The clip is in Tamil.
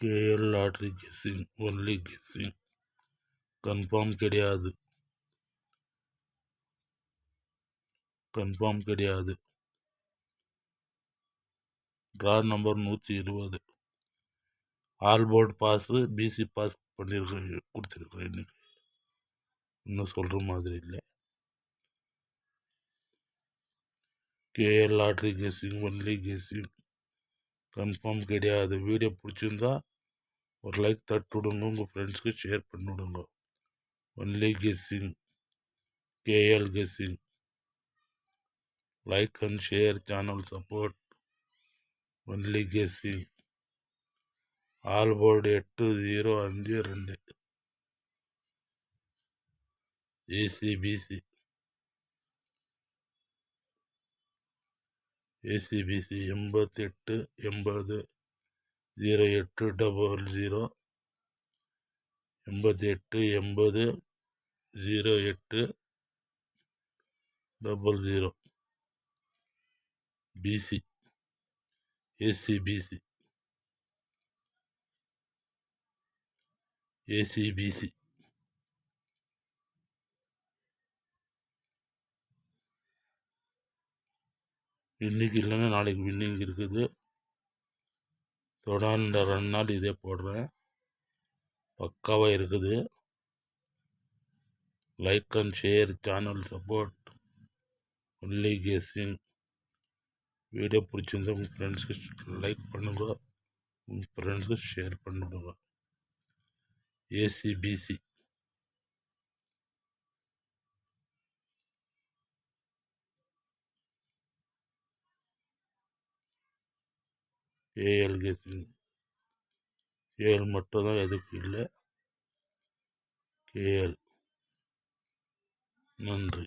KL lottery guessing, only guessing, confirm கிடையாது. Draw number 120. All board pass, BC pass கொடுத்துருக்குறேன். இன்னைக்கு இன்னும் சொல்கிற மாதிரி இல்லை. KL lottery guessing, only guessing, confirm கிடையாது. வீடியோ பிடிச்சிருந்தா ஒரு லைக் தட்டு விடுங்க, உங்கள் ஃப்ரெண்ட்ஸ்க்கு ஷேர் பண்ணி விடுங்க. Only guessing, KL guessing, like and share channel support. Only guessing, all board 8052, ACBC 88 80 08 00, 88 80 08 00, BC ACBC. இன்னைக்கு இல்லைன்னா நாளைக்கு வின்னிங் இருக்குது. தொடர்ந்து 2 நாள் இதே போடுறேன், பக்காவாக இருக்குது. Like and share channel support. Only guessing. Video பிடிச்சிருந்தா உங்கள் ஃப்ரெண்ட்ஸ்க்கு லைக் பண்ணுங்க, உங்கள் ஃப்ரெண்ட்ஸ்க்கு ஷேர் பண்ணிவிடுங்க. ACBC AL guessing. கேஎல் மட்டும் தான், எதுக்கு இல்லை. கேஎல். நன்றி.